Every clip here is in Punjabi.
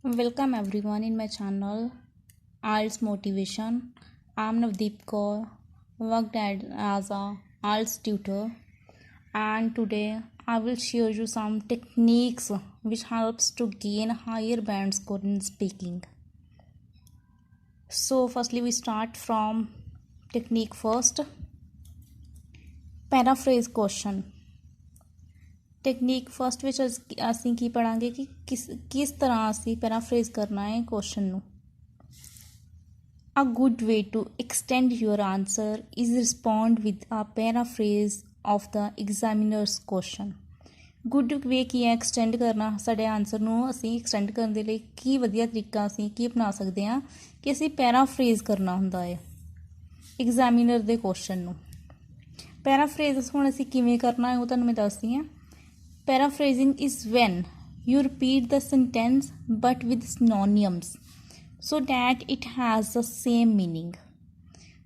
Welcome everyone in my channel IELTS Motivation. I'm Navdeep Kaur, worked as a IELTS tutor, and today I will share you some techniques which helps to gain higher band score in speaking. So firstly we start from technique first. Paraphrase question. Technique first ਵਿੱਚ ਅਸੀਂ ਕੀ ਪੜਾਂਗੇ ਕਿ ਕਿਸ ਤਰ੍ਹਾਂ ਅਸੀਂ ਪੈਰਾਫਰੇਜ਼ ਕਰਨਾ ਹੈ ਕੁਐਸਚਨ ਨੂੰ। A good way to extend your answer is respond with a paraphrase of the examiner's question. Good way ਕੀ ਹੈ ਐਕਸਟੈਂਡ ਕਰਨਾ ਸਾਡੇ ਆਨਸਰ ਨੂੰ। ਅਸੀਂ ਐਕਸਟੈਂਡ ਕਰਨ ਦੇ ਲਈ ਕੀ ਵਧੀਆ ਤਰੀਕਾ ਅਸੀਂ ਕੀ ਅਪਣਾ ਸਕਦੇ ਹਾਂ ਕਿ ਅਸੀਂ ਪੈਰਾਫਰੇਜ਼ ਕਰਨਾ ਹੁੰਦਾ ਹੈ ਐਗਜ਼ਾਮੀਨਰ ਦੇ ਕੁਐਸਚਨ ਨੂੰ। ਪੈਰਾਫਰੇਜ਼ ਹੁਣ ਅਸੀਂ ਕਿਵੇਂ ਕਰਨਾ ਹੈ ਉਹ ਤੁਹਾਨੂੰ ਮੈਂ ਦੱਸਦੀ ਹਾਂ। Paraphrasing is when you repeat the sentence but with synonyms so that it has the same meaning.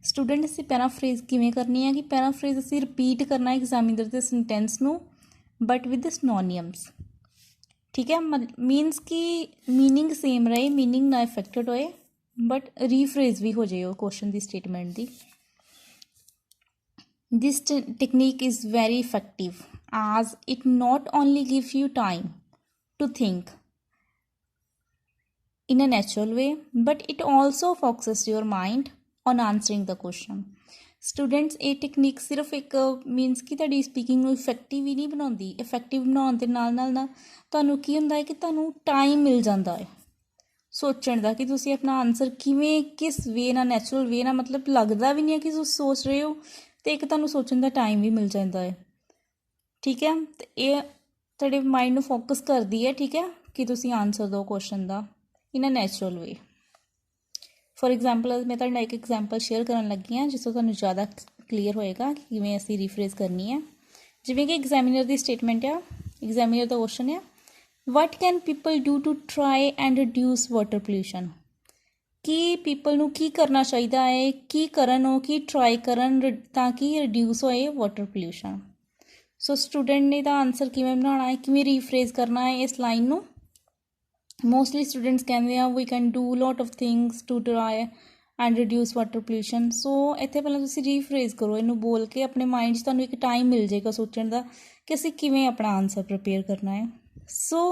Student ਅਸੀਂ ਪੈਰਾਫਰੇਜ਼ ਕਿਵੇਂ ਕਰਨੀ ਹੈ ਕਿ ਪੈਰਾਫਰੇਜ਼ ਅਸੀਂ ਰਿਪੀਟ ਕਰਨਾ ਹੈ ਐਗਜ਼ਾਮੀਨਰ ਦੇ ਸੈਂਟੈਂਸ ਨੂੰ ਬਟ ਵਿਦ synonyms। ਠੀਕ ਹੈ, ਮੀਨਸ ਕਿ ਮੀਨਿੰਗ ਸੇਮ ਰਹੇ, ਮੀਨਿੰਗ ਨਾ ਇਫੈਕਟਡ ਹੋਏ ਬਟ ਰੀਫਰੇਜ਼ ਵੀ ਹੋ ਜਾਏ ਉਹ question the statement the. This technique is very effective as it not only gives you time to think in a natural way but it also focuses your mind on answering the question. Students, ਇਹ ਟੈਕਨੀਕ ਸਿਰਫ ਇੱਕ ਮੀਨਸ ਕਿ ਤੁਹਾਡੀ ਸਪੀਕਿੰਗ ਨੂੰ ਇਫੈਕਟਿਵ ਹੀ ਨਹੀਂ ਬਣਾਉਂਦੀ। ਇਫੈਕਟਿਵ ਬਣਾਉਣ ਦੇ ਨਾਲ ਨਾ ਤੁਹਾਨੂੰ ਕੀ ਹੁੰਦਾ ਹੈ ਕਿ ਤੁਹਾਨੂੰ ਟਾਈਮ ਮਿਲ ਜਾਂਦਾ ਹੈ ਸੋਚਣ ਦਾ ਕਿ ਤੁਸੀਂ ਆਪਣਾ ਆਨਸਰ ਕਿਵੇਂ ਕਿਸ ਵੇ ਨਾਲ ਨੈਚੁਰਲ ਵੇ ਨਾਲ ਮਤਲਬ ਲੱਗਦਾ ਵੀ ਨਹੀਂ ਹੈ ਕਿ ਤੁਸੀਂ ਸੋਚ ਰਹੇ ਹੋ ਅਤੇ ਇੱਕ ਤੁਹਾਨੂੰ ਸੋਚਣ ਦਾ ਟਾਈਮ ਵੀ ਮਿਲ ਜਾਂਦਾ ਹੈ। ਠੀਕ ਹੈ, ਅਤੇ ਇਹ ਤੁਹਾਡੇ ਮਾਈਂਡ ਨੂੰ ਫੋਕਸ ਕਰਦੀ ਹੈ। ਠੀਕ ਹੈ, ਕਿ ਤੁਸੀਂ ਆਨਸਰ ਦਿਓ ਕੁਐਸਚਨ ਦਾ in a natural way. For example ਮੈਂ ਤੁਹਾਡੇ ਨਾਲ ਇੱਕ ਐਗਜ਼ਾਮਪਲ ਸ਼ੇਅਰ ਕਰਨ ਲੱਗੀ ਹਾਂ ਜਿਸ ਤੋਂ ਤੁਹਾਨੂੰ ਜ਼ਿਆਦਾ ਕਲੀਅਰ ਹੋਏਗਾ ਕਿ ਕਿਵੇਂ ਅਸੀਂ ਰੀਫਰੇਜ਼ ਕਰਨੀ ਹੈ। ਜਿਵੇਂ ਕਿ ਐਗਜ਼ਾਮੀਨਰ ਦੀ ਸਟੇਟਮੈਂਟ ਆ, ਐਗਜ਼ਾਮੀਨਰ ਦਾ ਕੁਐਸਚਨ ਆ, what can people do to try and reduce water pollution. ਕੀ ਪੀਪਲ ਨੂੰ ਕੀ ਕਰਨਾ ਚਾਹੀਦਾ ਹੈ, ਕੀ ਕਰਨ ਉਹ ਕੀ ਟਰਾਈ ਕਰਨ ਤਾਂ ਕਿ ਰਿਡਿਊਸ ਹੋਏ ਵਾਟਰ ਪੋਲਿਊਸ਼ਨ। ਸੋ ਸਟੂਡੈਂਟ ਨੇ ਤਾਂ ਆਨਸਰ ਕਿਵੇਂ ਬਣਾਉਣਾ ਹੈ, ਕਿਵੇਂ ਰੀਫਰੇਜ਼ ਕਰਨਾ ਹੈ ਇਸ ਲਾਈਨ ਨੂੰ। ਮੋਸਟਲੀ ਸਟੂਡੈਂਟਸ ਕਹਿੰਦੇ ਆ we can do lot of things to try and reduce water pollution. So ਇੱਥੇ ਪਹਿਲਾਂ ਤੁਸੀਂ ਰੀਫਰੇਜ਼ ਕਰੋ ਇਹਨੂੰ ਬੋਲ ਕੇ ਆਪਣੇ ਮਾਈਂਡ 'ਚ ਤੁਹਾਨੂੰ ਇੱਕ ਟਾਈਮ ਮਿਲ ਜਾਏਗਾ ਸੋਚਣ ਦਾ ਕਿ ਅਸੀਂ ਕਿਵੇਂ ਆਪਣਾ ਆਨਸਰ ਪ੍ਰੀਪੇਅਰ ਕਰਨਾ ਹੈ। ਸੋ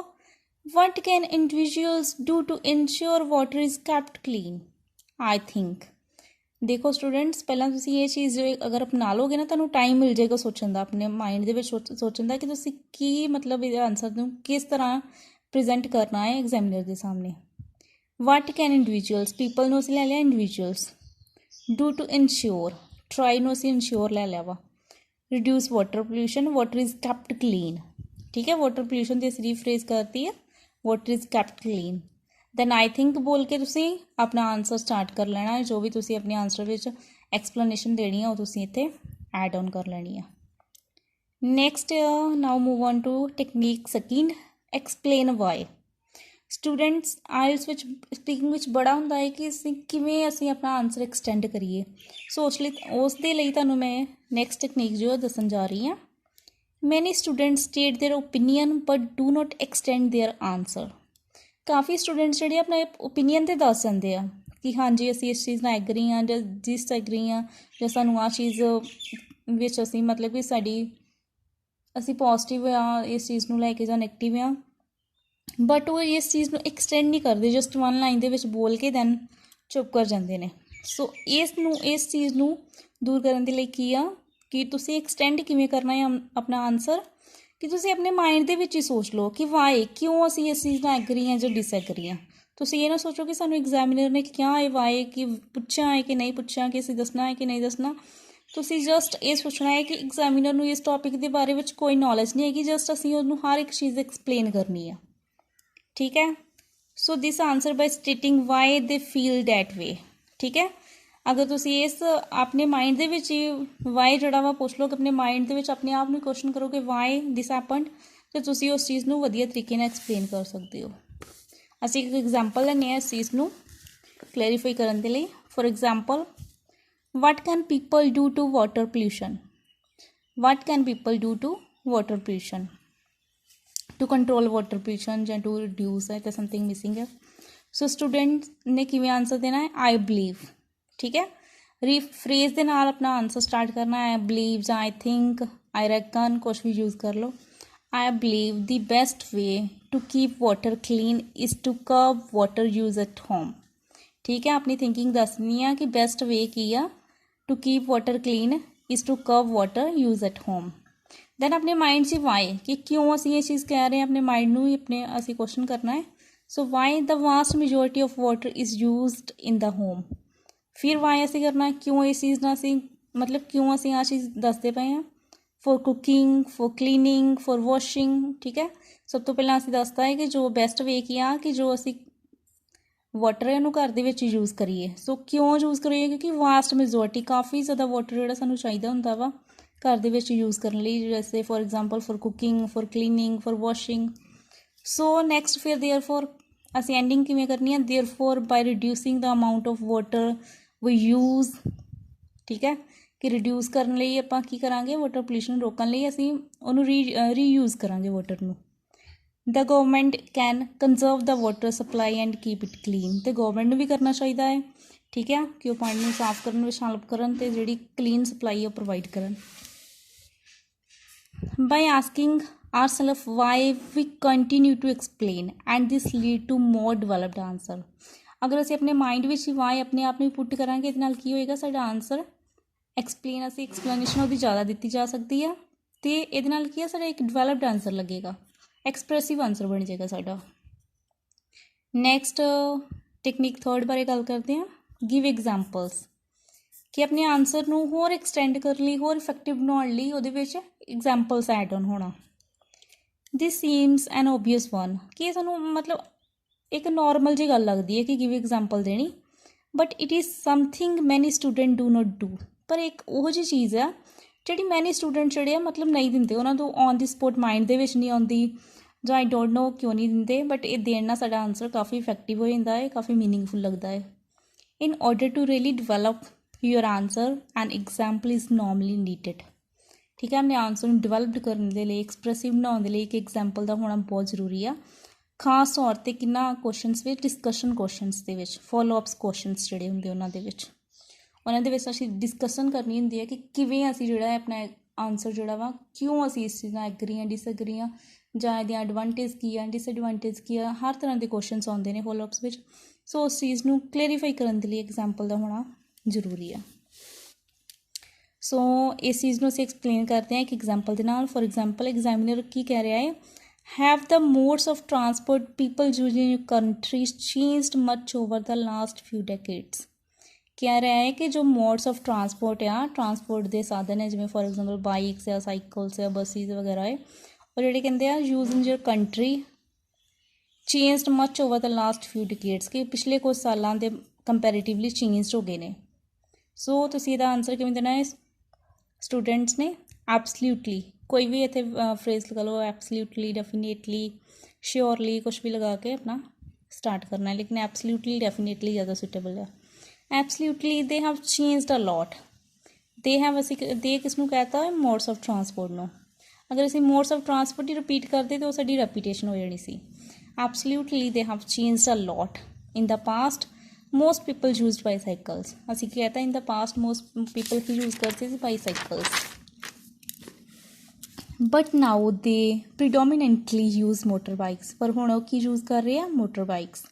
what can individuals do to ensure water is kept clean? I think ਦੇਖੋ ਸਟੂਡੈਂਟਸ ਪਹਿਲਾਂ ਤੁਸੀਂ ਇਹ ਚੀਜ਼ ਅਗਰ ਅਪਣਾ ਲਓਗੇ ਨਾ ਤੁਹਾਨੂੰ ਟਾਈਮ ਮਿਲ ਜਾਏਗਾ ਸੋਚਣ ਦਾ ਆਪਣੇ ਮਾਈਂਡ ਦੇ ਵਿੱਚ ਸੋਚਣ ਦਾ ਕਿ ਤੁਸੀਂ ਕੀ ਮਤਲਬ ਇਹਦੇ ਆਨਸਰ ਨੂੰ ਕਿਸ ਤਰ੍ਹਾਂ ਪ੍ਰੈਜ਼ੈਂਟ ਕਰਨਾ ਹੈ ਐਗਜ਼ਾਮੀਨਰ ਦੇ ਸਾਹਮਣੇ। ਵਾਟ ਕੈਨ ਇੰਡੀਵਿਜੂਅਲਸ ਪੀਪਲ ਨੂੰ ਅਸੀਂ ਲੈ ਲਿਆ individuals, do to ensure try ਨੂੰ ਅਸੀਂ ਇਨਸ਼ਿਓਰ ਲੈ ਲਿਆ ਵਾ, reduce water pollution water is kept clean. ਠੀਕ ਹੈ, ਵਾਟਰ ਪੋਲਿਊਸ਼ਨ ਦੀ ਅਸੀਂ ਰੀਫਰੇਜ਼ ਕਰਤੀ ਹੈ water is kept clean. Then I think ਬੋਲ ਕੇ ਤੁਸੀਂ ਆਪਣਾ ਆਨਸਰ ਸਟਾਰਟ ਕਰ ਲੈਣਾ ਹੈ। ਜੋ ਵੀ ਤੁਸੀਂ ਆਪਣੇ ਆਨਸਰ ਵਿੱਚ ਐਕਸਪਲੇਨੇਸ਼ਨ ਦੇਣੀ ਆ ਉਹ ਤੁਸੀਂ ਇੱਥੇ ਐਡ ਔਨ ਕਰ ਲੈਣੀ ਆ। Next now move on to technique second, explain why. Students IELTS ਵਿੱਚ ਸਪੀਕਿੰਗ ਵਿੱਚ ਬੜਾ ਹੁੰਦਾ ਹੈ ਕਿ ਕਿਵੇਂ ਅਸੀਂ ਆਪਣਾ ਆਨਸਰ ਐਕਸਟੈਂਡ ਕਰੀਏ। ਸੋ ਉਸ ਦੇ ਲਈ ਤੁਹਾਨੂੰ ਮੈਂ ਨੈਕਸਟ ਟੈਕਨੀਕ ਜੋ ਦੱਸਣ ਜਾ ਰਹੀ ਹਾਂ। Many students state their opinion but do not extend their answer. Coffee students ਜਿਹੜੇ ਆਪਣਾ ਓਪੀਨੀਅਨ 'ਤੇ ਦੱਸ ਦਿੰਦੇ ਆ ਕਿ ਹਾਂਜੀ ਅਸੀਂ ਇਸ ਚੀਜ਼ ਨਾਲ ਐਗਰੀ ਹਾਂ ਜਾਂ ਜਿਸ ਐਗਰੀ ਹਾਂ ਜਾਂ ਸਾਨੂੰ ਆਹ ਚੀਜ਼ ਵਿੱਚ ਅਸੀਂ ਮਤਲਬ ਕਿ ਅਸੀਂ ਪੋਜ਼ੀਟਿਵ ਆ ਇਸ ਚੀਜ਼ ਨੂੰ ਲੈ ਕੇ ਜਾਂ ਨੈਗੇਟਿਵ ਆ ਬਟ ਉਹ ਇਸ ਚੀਜ਼ ਨੂੰ ਐਕਸਟੈਂਡ ਨਹੀਂ ਕਰਦੇ, ਜਸਟ ਵਨ ਲਾਈਨ ਦੇ ਵਿੱਚ ਬੋਲ ਕੇ ਦੈਨ ਚੁੱਪ ਕਰ ਜਾਂਦੇ ਨੇ। ਸੋ ਇਸ ਚੀਜ਼ ਨੂੰ ਦੂਰ ਕਰਨ ਦੇ ਲਈ ਕੀ ਆ ਕਿ ਤੁਸੀਂ ਐਕਸਟੈਂਡ ਕਿਵੇਂ ਕਰਨਾ ਹੈ ਆਪਣਾ ਆਨਸਰ ਕਿ ਤੁਸੀਂ ਆਪਣੇ ਮਾਈਂਡ ਦੇ ਵਿੱਚ ਹੀ ਸੋਚ ਲਓ ਕਿ ਵਾਈ ਕਿਉਂ ਅਸੀਂ ਇਸ ਚੀਜ਼ ਨਾਲ ਐਗਰੀ ਹਾਂ ਜਾਂ ਡਿਸਐਗਰੀ ਹਾਂ। ਤੁਸੀਂ ਇਹ ਨਾ ਸੋਚੋ ਕਿ ਸਾਨੂੰ ਐਗਜ਼ਾਮੀਨਰ ਨੇ ਕਿਹਾ ਹੈ ਵਾਈ ਕਿ ਪੁੱਛਿਆ ਹੈ ਕਿ ਨਹੀਂ ਪੁੱਛਿਆ ਕਿ ਅਸੀਂ ਦੱਸਣਾ ਹੈ ਕਿ ਨਹੀਂ ਦੱਸਣਾ। ਤੁਸੀਂ ਜਸਟ ਇਹ ਸੋਚਣਾ ਹੈ ਕਿ ਐਗਜ਼ਾਮੀਨਰ ਨੂੰ ਇਸ ਟੌਪਿਕ ਦੇ ਬਾਰੇ ਵਿੱਚ ਕੋਈ ਨੌਲੇਜ ਨਹੀਂ ਹੈਗੀ, ਜਸਟ ਅਸੀਂ ਉਹਨੂੰ ਹਰ ਇੱਕ ਚੀਜ਼ ਐਕਸਪਲੇਨ ਕਰਨੀ ਆ। ਠੀਕ ਹੈ, ਸੋ ਦਿਸ ਆਨਸਰ ਬਾਈ ਸਟੇਟਿੰਗ ਵਾਈ ਦੇ ਫੀਲ ਦੈਟ ਵੇ। ਠੀਕ ਹੈ, ਅਗਰ ਤੁਸੀਂ ਇਸ ਆਪਣੇ ਮਾਈਂਡ ਦੇ ਵਿੱਚ ਹੀ ਵਾਈ ਜਿਹੜਾ ਵਾ ਪੁੱਛ ਲਓ ਕਿ ਆਪਣੇ ਮਾਈਂਡ ਦੇ ਵਿੱਚ ਆਪਣੇ ਆਪ ਨੂੰ ਕੁਐਸਚਨ ਕਰੋ ਕਿ ਵਾਈ ਦਿਸ ਹੈਪਨਡ ਅਤੇ ਤੁਸੀਂ ਉਸ ਚੀਜ਼ ਨੂੰ ਵਧੀਆ ਤਰੀਕੇ ਨਾਲ ਐਕਸਪਲੇਨ ਕਰ ਸਕਦੇ ਹੋ। ਅਸੀਂ ਇੱਕ ਐਗਜ਼ਾਮਪਲ ਲੈਂਦੇ ਹਾਂ ਇਸ ਚੀਜ਼ ਨੂੰ ਕਲੈਰੀਫਾਈ ਕਰਨ ਦੇ ਲਈ। For example, what can people do to water pollution. What can people do to water pollution. To control water pollution या टू रिड्यूस है तो समथिंग मिसिंग है। सो स्टूडेंट ने किवें आंसर देना है, आई बिलीव। ठीक है, रीफ्रेज के नाल अपना आंसर स्टार्ट करना है, आई बिलीव या आई थिंक, आई रैकन, कुछ भी यूज़ कर लो। I believe the best way to keep water clean is to curb water use at home. ठीक है, अपनी थिंकिंग दसनी है कि बेस्ट वे की आ to keep water clean is to curb water use at home. Then अपने माइंड से वाई कि क्यों असी ये चीज़ कह रहे हैं, अपने माइंड में ही अपने असी क्वेश्चन करना है। So why the vast majority of water is used in the home. फिर वाई असी करना है, क्यों इस चीज़ ना असी मतलब क्यों असी आ चीज़ दसते पे हैं, for cooking, for cleaning, for washing. ठीक है, सब तो पहला असी दसता है कि जो बेस्ट वे की आ कि जो असी वाटर है उन्होंने घर के यूज़ करिए। सो क्यों यूज़ करिए, क्योंकि वास्ट मेजोरिटी काफ़ी ज़्यादा वाटर जो सानू चाहिए होंदा वा घर दे विच यूज़ करने लई, जैसे for example for cooking, for cleaning, for washing. So next फिर देयरफॉर असी एंडिंग किवें करनी है, therefore by reducing the amount of water we use. ठीक है, कि रिड्यूस करने लई आपां की करांगे, वाटर पोल्यूशन रोकण लई असी उहनूं रीयूज़ करांगे वाटर नूं। The government can conserve the water supply and keep it clean. तो गवर्नमेंट नूं भी करना चाहिए है। ठीक है, कि वो पानी नूं साफ करन विच हेल्प करन ते जिहड़ी क्लीन सप्लाई है प्रोवाइड करन। By asking ourselves why we continue to explain and this lead to more developed answer। अगर असी अपने माइंड में ही वाई अपने आप में पुट करांगे इहदे नाल की होएगा, साडा आंसर एक्सप्लेन असी एक्सप्लेनेशन उहदी ज़्यादा दी जा सकती है तो इहदे नाल की है साडा एक डिवेलप्ड आंसर लगेगा, एक्सप्रैसिव आंसर बन जाएगा साडा। नैक्सट टेक्निक थर्ड बारे गल करते हैं, गिव एग्जाम्पल्स। कि अपने आंसर नूं होर एक्सटेंड करने लई, होर इफैक्टिव बनाउण लई उहदे विच एग्जाम्पल्स ऐड ऑन होना। This seems an obvious one, कि सानूं मतलब एक नॉर्मल जी गल लगदी है कि गिव एग्जाम्पल देनी, but it is something many student do not do. पर एक ओहो जी चीज़ है जिहड़ी मैनी स्टूडेंट जिहड़े मतलब नहीं दिंदे, उन्हां नूं ऑन द स्पॉट माइंड दे विच नहीं आउंदी, जां आई डोंट नो क्यों नहीं दिंदे, बट ये देण नाल साडा आंसर काफ़ी इफैक्टिव हो जांदा है, काफ़ी मीनिंगफुल लगदा है। In order to really develop your answer an example is normally needed. ठीक है, अपने आंसर में डिवेलप्ड करने के लिए, एक्सप्रैसिव बनाने के लिए एक एग्जाम्पल का होना बहुत जरूरी है। खास तौर पर किन्ना क्वेश्चनस में डिस्कशन क्वेश्चनस के फॉलोअप्स क्वेश्चनस जोड़े होंगे उन्होंने असी डिस्कसन करनी होंगी है कि किवें असी जोड़ा अपना आंसर जोड़ा वा क्यों असी इस चीज़ एग्री हाँ डिसएग्री हाँ, जां इहदी एडवांटेज की है, डिसएडवांटेज की है, हर तरह के क्वेश्चनस आते हैं फॉलोअप्स में। सो उस चीज़ को क्लैरीफाई करने के लिए एग्जाम्पल का होना जरूरी है। सो इस चीज़ को असीं एक्सप्लेन करते हैं एक एग्जाम्पल के नाल। फॉर एग्जाम्पल एग्जामिनर की कह रहा है, have the modes of transport people using in your country changed much over the last few decades. कह रहा है कि जो मोड्स ऑफ ट्रांसपोर्ट है, ट्रांसपोर्ट के साधन है, जिवें फॉर एग्जाम्पल बाइक्स है, साइकल्स है, बसिस वगैरह है, और जिहड़े कहंदे आ use in your country changed much over the last few decades, कि पिछले कुछ सालों के कंपैरेटिवली चेंज हो गए हैं। सो तुसीं इहदा आंसर किवें देना है स्टूडेंट्स ने, एब्सल्यूटली, कोई भी इत्थे फ्रेज लगा लो, एब्सल्यूटली, डेफिनेटली, श्योरली, कुछ भी लगा के अपना स्टार्ट करना है, लेकिन एब्सल्यूटली डेफिनेटली ज़्यादा सुटेबल है। Absolutely they have changed a lot. They have असी दे किसनूं कहता है, मोड्स ऑफ ट्रांसपोर्ट नूं। अगर असी मोड्स ऑफ ट्रांसपोर्ट ही रिपीट करते तो साडी रेपीटेशन हो जानी सी। Absolutely they have changed a lot. In the past most people use bicycles. असी कहता है in the past most people की यूज़ करते थे bicycles, but now they predominantly use motor bikes. पर हुण की यूज़ कर रहे हैं, मोटर बाइक्स।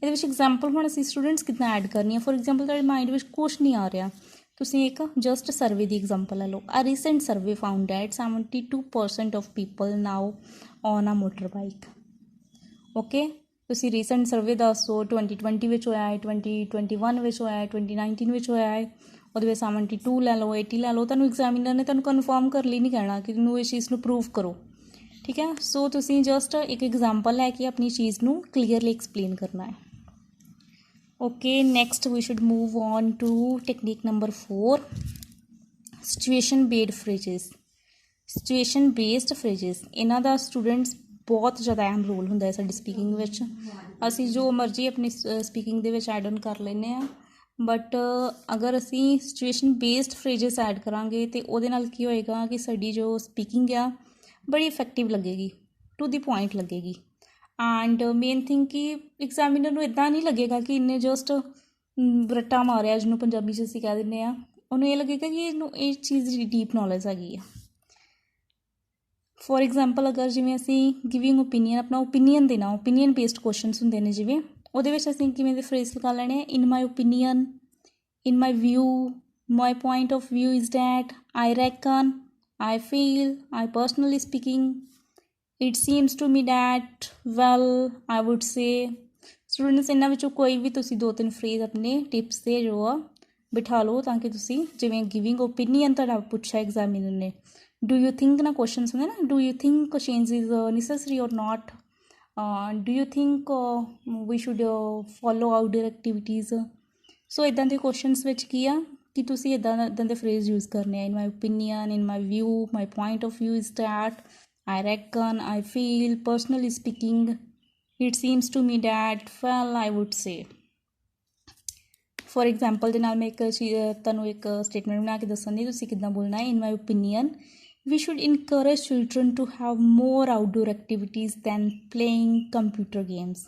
ये एग्जाम्पल हुण असी स्टूडेंट्स कितना ऐड करनी है। फॉर एग्जाम्पल तुहाडे माइंड में कुछ नहीं आ रहा, तुसीं एक जस्ट सर्वे की एग्जाम्पल ले लो। A recent survey found that 72% of people now on a motor bike. Okay, तुसीं रीसेंट सर्वे दसो 2020 में होया है, 2021 में होया है, 2019 में होया है, और 72 लै लो, 80 लै लो, तुहानूं एग्जामिनर ने तुहानूं कन्फर्म कर ली नहीं कहना कि तुहानूं इस चीज़ को प्रूव करो। ठीक है, सो तुसीं जस्ट एक एग्जाम्पल लैके अपनी चीज़ को क्लीयरली एक्सप्लेन करना है। Okay, next we should move on to technique number 4, situation based phrases. Situation based phrases इन्हां दा स्टूडेंट्स बहुत ज़्यादा अहम रोल होंदा है साडी स्पीकिंग विच। असी जो मर्जी अपनी speaking they which add on कर लैंदे आ, बट अगर असी सिचुएशन बेस्ड फ्रेजेस ऐड करांगे तो उहदे नाल की होएगा कि साडी जो स्पीकिंग आ बड़ी इफैक्टिव लगेगी। ਟੂ ਦੀ ਪੁਆਇੰਟ ਲੱਗੇਗੀ। ਐਂਡ ਮੇਨ ਥਿੰਗ ਕਿ ਐਗਜ਼ਾਮੀਨਰ ਨੂੰ ਇੱਦਾਂ ਨਹੀਂ ਲੱਗੇਗਾ ਕਿ ਇਹਨੇ ਜਸਟ ਰੱਟਾ ਮਾਰਿਆ, ਜਿਹਨੂੰ ਪੰਜਾਬੀ 'ਚ ਅਸੀਂ ਕਹਿ ਦਿੰਦੇ ਹਾਂ। ਉਹਨੂੰ ਇਹ ਲੱਗੇਗਾ ਕਿ ਇਹਨੂੰ ਇਹ ਚੀਜ਼ ਦੀ ਡੀਪ ਨੌਲੇਜ ਹੈਗੀ ਆ। ਫੋਰ ਐਗਜ਼ਾਮਪਲ, ਅਗਰ ਜਿਵੇਂ ਅਸੀਂ ਗਿਵਿੰਗ ਓਪੀਨੀਅਨ, ਆਪਣਾ ਓਪੀਨੀਅਨ ਦੇਣਾ, ਓਪੀਨੀਅਨ ਬੇਸਡ ਕੁਐਸਚਨਸ ਹੁੰਦੇ ਨੇ ਜਿਵੇਂ, ਉਹਦੇ ਵਿੱਚ ਅਸੀਂ ਕਿਵੇਂ ਦੇ ਫਰੇਜ਼ ਲਗਾ ਲੈਣੇ ਆ, in my opinion, in my view, my point of view is that, I reckon, I feel, I personally speaking, it seems to me that, well, I would say। Students ਇਹਨਾਂ ਵਿੱਚੋਂ ਕੋਈ ਵੀ ਤੁਸੀਂ 2-3 ਫਰੇਜ਼ ਆਪਣੇ ਟਿਪਸ ਦੇ ਜੋ ਆ ਬਿਠਾ ਲਓ, ਤਾਂ ਕਿ ਤੁਸੀਂ ਜਿਵੇਂ ਗਿਵਿੰਗ ਓਪੀਨੀਅਨ ਤੁਹਾਡਾ ਪੁੱਛਿਆ ਐਗਜ਼ਾਮੀਨਰ ਨੇ, ਡੂ ਯੂ ਥਿੰਕ ਨਾ ਕੁਐਸਚਨਸ ਹੁੰਦੇ ਨਾ, do you think change is necessary or not, do you think we should follow outdoor activities. So ਇੱਦਾਂ ਦੇ ਕੁਐਸਚਨਸ ਵਿੱਚ ਕੀ ਆ ਕਿ ਤੁਸੀਂ ਇੱਦਾਂ ਦੇ ਫਰੇਜ਼ ਯੂਜ਼ ਕਰਨੇ ਆ, in my opinion, in my view, my point of view is that, I reckon, I feel, personally speaking, it seems to me that, well, I would say. For example ਦੇ ਨਾਲ ਮੈਂ ਇੱਕ ਚੀਜ਼ ਤੁਹਾਨੂੰ ਇੱਕ ਸਟੇਟਮੈਂਟ ਬਣਾ ਕੇ ਦੱਸਣ ਦੀ, ਤੁਸੀਂ ਕਿੱਦਾਂ ਬੋਲਣਾ ਹੈ। In my opinion, we should encourage children to have more outdoor activities than playing computer games।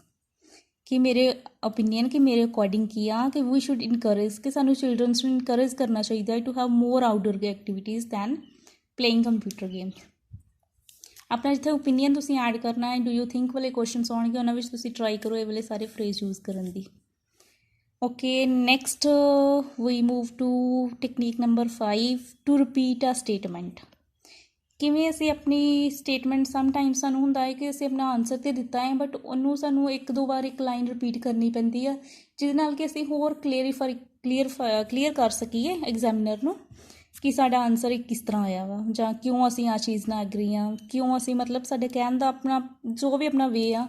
ਕਿ ਮੇਰੇ ਓਪੀਨੀਅਨ, ਕਿ ਮੇਰੇ ਅਕੋਰਡਿੰਗ ਕੀ ਆ ਕਿ ਵੀ ਸ਼ੁੱਡ ਇਨਕਰੇਜ, ਕਿ ਸਾਨੂੰ ਚਿਲਡਰਨਸ ਨੂੰ ਇਨਕਰੇਜ ਕਰਨਾ ਚਾਹੀਦਾ ਹੈ to have more outdoor activities than playing computer games. ਆਪਣਾ ਜਿੱਥੇ ਓਪੀਨੀਅਨ ਤੁਸੀਂ ਐਡ ਕਰਨਾ ਹੈ, ਡੂ ਯੂ ਥਿੰਕ ਵਾਲੇ ਕੁਐਸਚਨਸ ਆਉਣਗੇ, ਉਹਨਾਂ ਵਿੱਚ ਤੁਸੀਂ ਟਰਾਈ ਕਰੋ ਇਹ ਵਾਲੇ ਸਾਰੇ ਫਰੇਜ਼ ਯੂਜ਼ ਕਰਨ ਦੀ। Okay, next we move to technique number 5, to repeat a statement. ਕਿਵੇਂ ਅਸੀਂ ਆਪਣੀ ਸਟੇਟਮੈਂਟ, ਸਮਟਾਈਮਸ ਸਾਨੂੰ ਹੁੰਦਾ ਹੈ ਕਿ ਅਸੀਂ ਆਪਣਾ ਆਨਸਰ ਤਾਂ ਦਿੱਤਾ ਹੈ, ਬਟ ਉਹਨੂੰ ਸਾਨੂੰ 1-2 ਵਾਰ ਇੱਕ ਲਾਈਨ ਰਿਪੀਟ ਕਰਨੀ ਪੈਂਦੀ ਆ, ਜਿਹਦੇ ਨਾਲ ਕਿ ਅਸੀਂ ਹੋਰ ਕਲੀਅਰ ਕਰ ਸਕੀਏ ਐਗਜ਼ਾਮੀਨਰ ਨੂੰ ਕਿ ਸਾਡਾ ਆਨਸਰ ਕਿਸ ਤਰ੍ਹਾਂ ਆਇਆ ਵਾ, ਜਾਂ ਕਿਉਂ ਅਸੀਂ ਆ ਚੀਜ਼ ਨਾਲ ਐਗਰੀ ਹਾਂ, ਕਿਉਂ ਅਸੀਂ ਮਤਲਬ ਸਾਡੇ ਕਹਿਣ ਦਾ ਆਪਣਾ ਜੋ ਵੀ ਆਪਣਾ ਵੇ ਆ,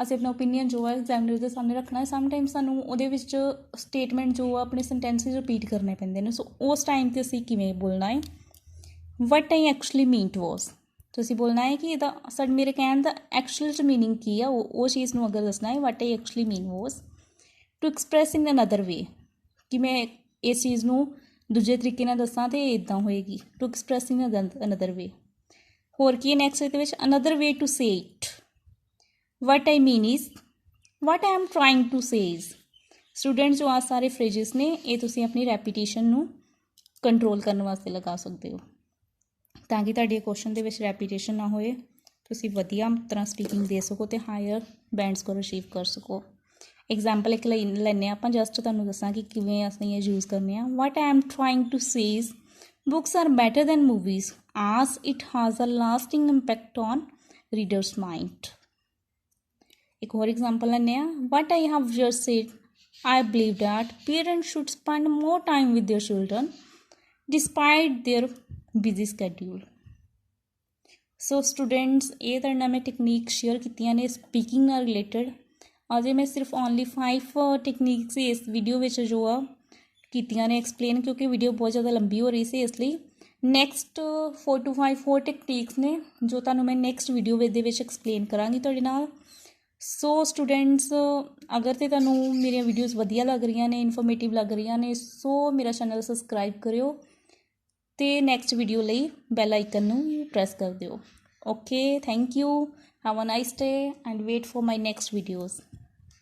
ਅਸੀਂ ਆਪਣਾ ਓਪੀਨੀਅਨ ਜੋ ਹੈ ਐਗਜ਼ਾਮੀਨਰ ਦੇ ਸਾਹਮਣੇ ਰੱਖਣਾ ਹੈ। ਸਮਟਾਈਮਸ ਸਾਨੂੰ ਉਹਦੇ ਵਿੱਚ ਸਟੇਟਮੈਂਟ ਜੋ ਆ ਆਪਣੇ ਸੈਂਟੈਂਸਿਸ ਰਿਪੀਟ ਕਰਨੇ ਪੈਂਦੇ ਨੇ। ਸੋ ਉਸ ਟਾਈਮ 'ਤੇ ਅਸੀਂ ਕਿਵੇਂ ਬੋਲਣਾ ਹੈ, what I actually mean to ਵਾਸ, ਤੁਸੀਂ ਬੋਲਣਾ ਹੈ ਕਿ ਇਹਦਾ ਮੇਰੇ ਕਹਿਣ ਦਾ ਐਕਚੁਅਲ 'ਚ ਮੀਨਿੰਗ ਕੀ ਆ, ਉਹ ਚੀਜ਼ ਨੂੰ ਅਗਰ ਦੱਸਣਾ ਹੈ, what I actually mean was. To express in another way, ਕਿ ਮੈਂ ਇਸ ਚੀਜ਼ ਨੂੰ ਦੂਜੇ ਤਰੀਕੇ ਨਾਲ ਦੱਸਾਂ ਤਾਂ ਇੱਦਾਂ ਹੋਏਗੀ, to express in another way. ਹੋਰ ਕੀ ਹੈ ਨੈਕਸਟ ਇਹਦੇ ਵਿੱਚ, another way to say it, what I mean is, what I am trying to say is. Students ਜੋ ਆ ਸਾਰੇ ਫਰੇਜ਼ਸ ਨੇ, ਇਹ ਤੁਸੀਂ ਆਪਣੀ ਰੈਪੀਟੇਸ਼ਨ ਨੂੰ ਕੰਟਰੋਲ ਕਰਨ ਵਾਸਤੇ ਲਗਾ ਸਕਦੇ ਹੋ, ਤਾਂ ਕਿ ਤੁਹਾਡੇ ਕੁਐਸਚਨ ਦੇ ਵਿੱਚ ਰੈਪੀਟੇਸ਼ਨ ਨਾ ਹੋਏ, ਤੁਸੀਂ ਵਧੀਆ ਤਰ੍ਹਾਂ ਸਪੀਕਿੰਗ ਦੇ ਸਕੋ ਅਤੇ ਹਾਇਰ ਬੈਂਡ ਸਕੋਰ ਅਚੀਵ ਕਰ ਸਕੋ। ਐਗਜ਼ਾਮਪਲ ਇੱਕ ਲੈਂਦੇ ਹਾਂ ਆਪਾਂ, ਜਸਟ ਤੁਹਾਨੂੰ ਦੱਸਾਂ ਕਿ ਕਿਵੇਂ ਅਸੀਂ ਇਹ ਯੂਜ਼ ਕਰਨੇ ਆ। What I am trying to say is, books are better than movies as it has a lasting impact on readers mind. ਇੱਕ ਹੋਰ ਐਗਜ਼ਾਮਪਲ ਲੈਂਦੇ ਹਾਂ, what I have just said, I believe that parents should spend more time with their children despite their busy schedule. So students, ਇਹ ਤੁਹਾਡੇ ਨਾਲ ਮੈਂ ਟੈਕਨੀਕ ਸ਼ੇਅਰ ਕੀਤੀਆਂ ਨੇ ਸਪੀਕਿੰਗ ਨਾਲ ਰਿਲੇਟਡ। ਅਜੇ ਮੈਂ ਸਿਰਫ ਓਨਲੀ 5 ਟੈਕਨੀਕਸ ਇਸ ਵੀਡੀਓ ਵਿੱਚ ਜੋ ਆ ਕੀਤੀਆਂ ਨੇ ਐਕਸਪਲੇਨ, ਕਿਉਂਕਿ ਵੀਡੀਓ ਬਹੁਤ ਜ਼ਿਆਦਾ ਲੰਬੀ ਹੋ ਰਹੀ ਸੀ, ਇਸ ਲਈ ਨੈਕਸਟ 4 to 5 ਹੋਰ ਟੈਕਨੀਕਸ ਨੇ ਜੋ ਤੁਹਾਨੂੰ ਮੈਂ ਨੈਕਸਟ ਵੀਡੀਓ ਦੇ ਵਿੱਚ ਐਕਸਪਲੇਨ ਕਰਾਂਗੀ ਤੁਹਾਡੇ ਨਾਲ। ਸੋ ਸਟੂਡੈਂਟਸ, ਅਗਰ ਤਾਂ ਤੁਹਾਨੂੰ ਮੇਰੀਆਂ ਵੀਡੀਓਜ਼ ਵਧੀਆ ਲੱਗ ਰਹੀਆਂ ਨੇ, ਇਨਫੋਰਮੇਟਿਵ ਲੱਗ ਰਹੀਆਂ ਨੇ, ਸੋ ਮੇਰਾ ਚੈਨਲ ਸਬਸਕ੍ਰਾਈਬ ਕਰਿਓ ਅਤੇ ਨੈਕਸਟ ਵੀਡੀਓ ਲਈ ਬੈਲ ਆਈਕਨ ਨੂੰ ਪ੍ਰੈਸ ਕਰ ਦਿਓ। Okay, thank you, have a nice day and wait for my next videos.